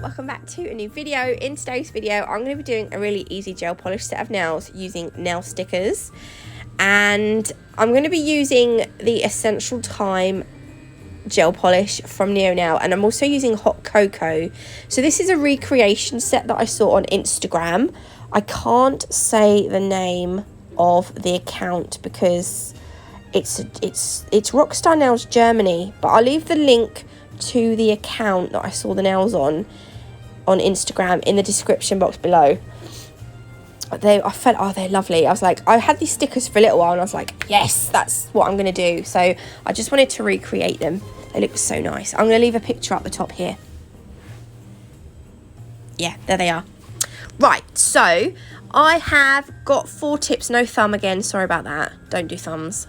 welcome back to a new video. In today's video I'm going to be doing a really easy gel polish set of nails using nail stickers, and I'm going to be using the Essential Time gel polish from Neonail, and I'm also using hot cocoa. So this is a recreation set that I saw on Instagram. I can't say the name of the account because it's Rockstar Nails Germany, but I'll leave the link to the account that I saw the nails on Instagram in the description box below. They're lovely. I was like, I had these stickers for a little while and I was like, yes, that's what I'm going to do. So I just wanted to recreate them. They look so nice. I'm going to leave a picture up the top here. Yeah, there they are. Right, so I have got 4 tips. No thumb again. Sorry about that. Don't do thumbs.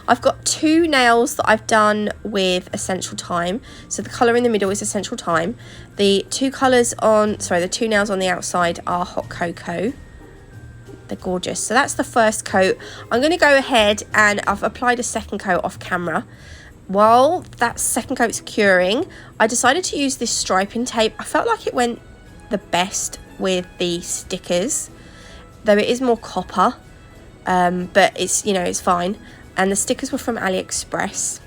I've got 2 nails that I've done with Essential Time. So the colour in the middle is Essential Time. The 2 nails on the outside are hot cocoa. They're gorgeous. So that's the first coat. I'm going to go ahead and I've applied a second coat off camera. While that second coat's curing, I decided to use this striping tape. I felt like it went the best with the stickers, though it is more copper, but it's, you know, it's fine. And the stickers were from AliExpress.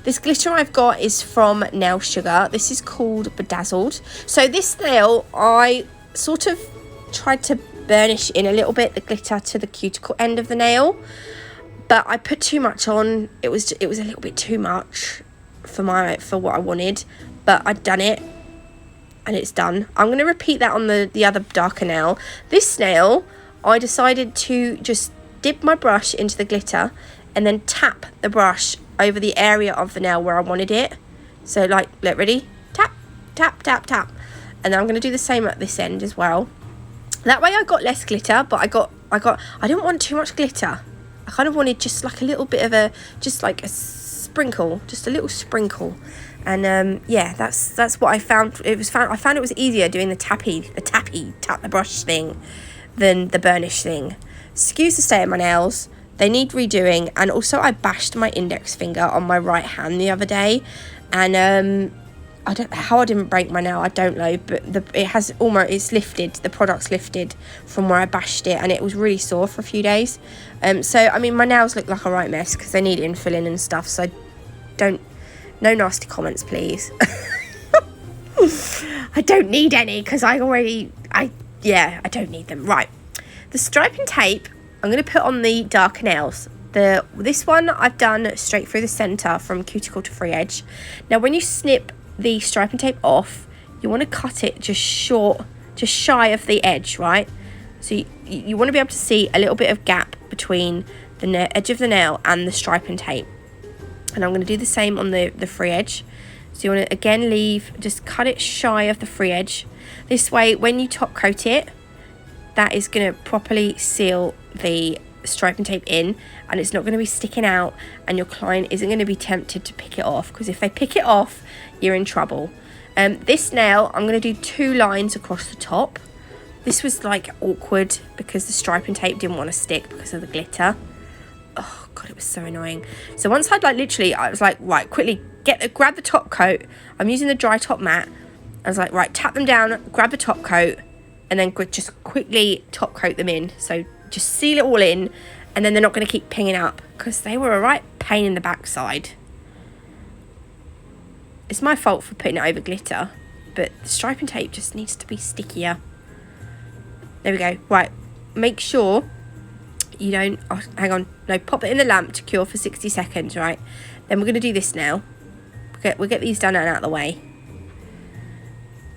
This glitter I've got is from Nail Sugar. This is called Bedazzled. So this nail, I sort of tried to burnish in a little bit the glitter to the cuticle end of the nail, but I put too much on. It was a little bit too much for what I wanted, but I'd done it and it's done. I'm going to repeat that on the other darker nail. This nail, I decided to just dip my brush into the glitter and then tap the brush over the area of the nail where I wanted it. So like, look, ready? Tap, tap, tap, tap. And then I'm going to do the same at this end as well. That way I got less glitter, but I didn't want too much glitter. I kind of wanted just like a little bit of just like a sprinkle, just a little sprinkle. And yeah, that's what I found. I found it was easier doing the tap the brush thing than the burnish thing. Excuse the state of my nails. They need redoing, and also I bashed my index finger on my right hand the other day, and I don't know how I didn't break my nail. I don't know, but it's lifted. The product's lifted from where I bashed it, and it was really sore for a few days. So I mean, my nails look like a right mess because they need infilling and stuff. So no nasty comments, please. I don't need any because I don't need them. Right, the striping tape I'm going to put on the darker nails. This one I've done straight through the centre from cuticle to free edge. Now when you snip the striping tape off, you want to cut it just shy of the edge, right? So you want to be able to see a little bit of gap between the edge of the nail and the striping tape. And I'm going to do the same on the free edge. So you want to again just cut it shy of the free edge. This way when you top coat it, that is going to properly seal the striping tape in, and it's not going to be sticking out, and your client isn't going to be tempted to pick it off, because if they pick it off, you're in trouble. This nail, I'm going to do 2 lines across the top. This was like awkward because the striping tape didn't want to stick because of the glitter. Oh god, it was so annoying. So once I was like, right, quickly grab the top coat. I'm using the dry top mat. I was like, right, tap them down, grab the top coat, and then just quickly top coat them in. So just seal it all in, and then they're not going to keep pinging up, because they were a right pain in the backside. It's my fault for putting it over glitter, but the striping tape just needs to be stickier. There we go. Right, make sure you don't, hang on, no, pop it in the lamp to cure for 60 seconds, right? Then we're going to do this now. We'll get these done and out of the way.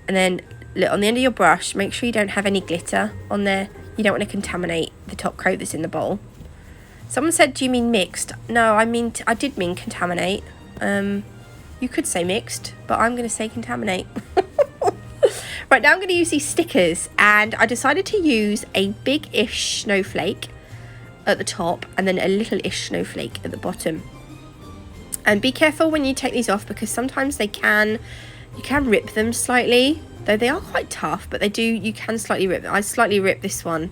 And then look, on the end of your brush, make sure you don't have any glitter on there. You don't want to contaminate the top coat that's in the bowl. Someone said, do you mean mixed? No, I did mean contaminate. You could say mixed, but I'm going to say contaminate. Right, now I'm going to use these stickers, and I decided to use a big-ish snowflake at the top and then a little-ish snowflake at the bottom. And be careful when you take these off, because sometimes you can rip them slightly. Though they are quite tough, but you can slightly rip them. I slightly ripped this one,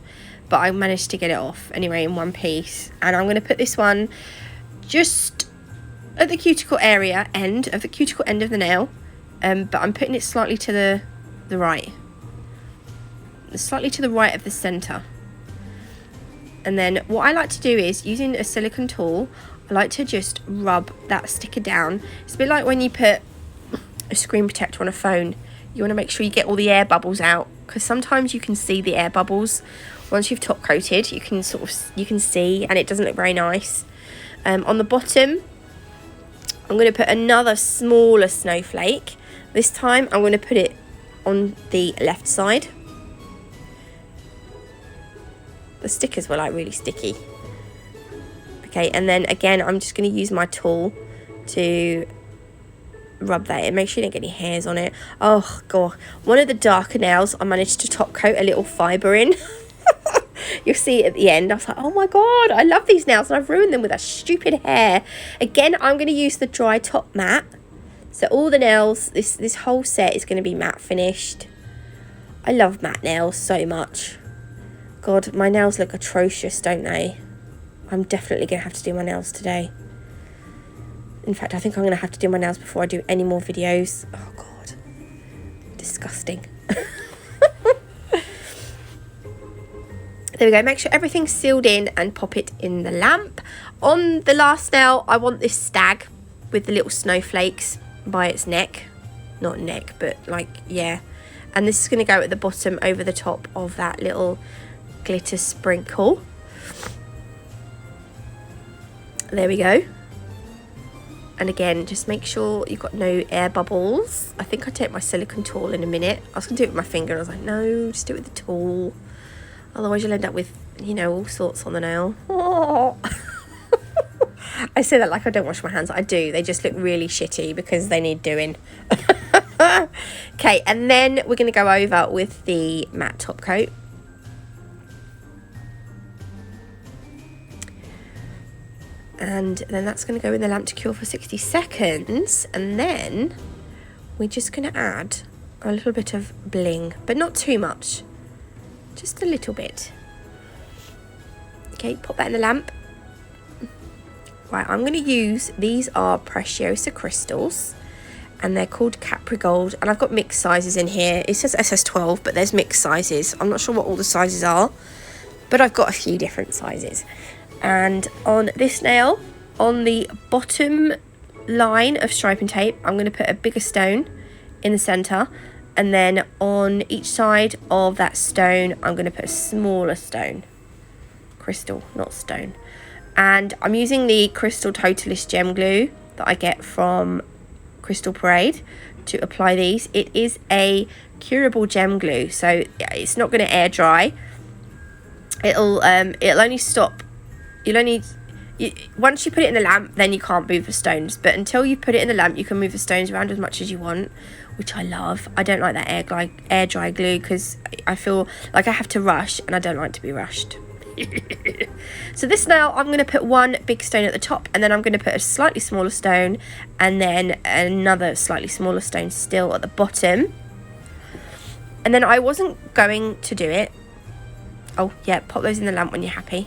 but I managed to get it off anyway in one piece. And I'm going to put this one just at the cuticle end of the nail, but I'm putting it slightly to the right. Slightly to the right of the centre. And then what I like to do is, using a silicone tool, I like to just rub that sticker down. It's a bit like when you put a screen protector on a phone. You want to make sure you get all the air bubbles out, because sometimes you can see the air bubbles once you've top coated. You can see, and it doesn't look very nice. On the bottom, I'm going to put another smaller snowflake. This time I'm going to put it on the left side. The stickers were like really sticky. Okay, and then again, I'm just going to use my tool to rub that in. Make sure you don't get any hairs on it. Oh god, one of the darker nails I managed to top coat a little fibre in. You'll see it at the end. I was like, oh my god, I love these nails, and I've ruined them with that stupid hair. Again, I'm going to use the dry top matte. So all the nails, this whole set is going to be matte finished. I love matte nails so much. God, my nails look atrocious, don't they? I'm definitely going to have to do my nails today. In fact, I think I'm going to have to do my nails before I do any more videos. Oh, God. Disgusting. There we go. Make sure everything's sealed in and pop it in the lamp. On the last nail, I want this stag with the little snowflakes by its neck. Not neck, but like, yeah. And this is going to go at the bottom over the top of that little glitter sprinkle. There we go. And again, just make sure you've got no air bubbles. I think I'll take my silicone tool in a minute. I was going to do it with my finger, and I was like, no, just do it with the tool. Otherwise you'll end up with, you know, all sorts on the nail. Oh. I say that like I don't wash my hands. I do. They just look really shitty because they need doing. Okay, and then we're going to go over with the matte top coat. And then that's going to go in the lamp to cure for 60 seconds. And then we're just going to add a little bit of bling, but not too much. Just a little bit. Okay, pop that in the lamp. Right, I'm going to use, these are Preciosa crystals, and they're called Capri Gold. And I've got mixed sizes in here. It says SS12, but there's mixed sizes. I'm not sure what all the sizes are, but I've got a few different sizes. And on this nail, on the bottom line of striping tape, I'm going to put a bigger stone in the centre, and then on each side of that stone I'm going to put a smaller stone. Crystal, not stone. And I'm using the Crystal Totalist gem glue that I get from Crystal Parade to apply these. It is a curable gem glue, so it's not going to air dry. It'll only stop. Once you put it in the lamp, then you can't move the stones. But until you put it in the lamp, you can move the stones around as much as you want, which I love. I don't like that air dry glue because I feel like I have to rush, and I don't like to be rushed. So this nail, I'm going to put one big stone at the top, and then I'm going to put a slightly smaller stone, and then another slightly smaller stone still at the bottom. And then I wasn't going to do it. Oh yeah, pop those in the lamp when you're happy.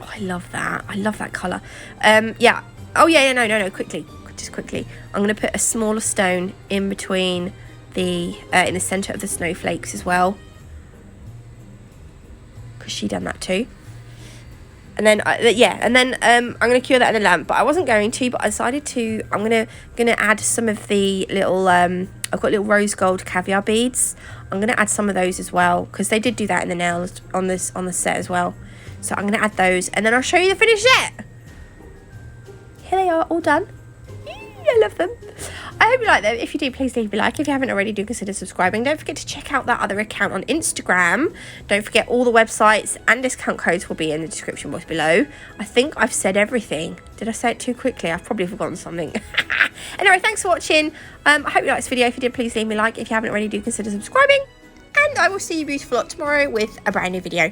I love that. I love that colour. Yeah. Oh, yeah, no. Quickly. I'm going to put a smaller stone in between the, in the centre of the snowflakes as well. Because she done that too. And then, I'm going to cure that in the lamp. But I wasn't going to, but I decided to, I'm going to add some of the little, I've got little rose gold caviar beads. I'm going to add some of those as well, because they did do that in the nails on the set as well. So I'm going to add those, and then I'll show you the finished set. Here they are, all done. I love them. I hope you like them. If you do, please leave a like. If you haven't already, do consider subscribing. Don't forget to check out that other account on Instagram. Don't forget all the websites and discount codes will be in the description box below. I think I've said everything. Did I say it too quickly? I've probably forgotten something. Anyway, thanks for watching. I hope you liked this video. If you did, please leave me a like. If you haven't already, do consider subscribing. And I will see you beautiful lot tomorrow with a brand new video.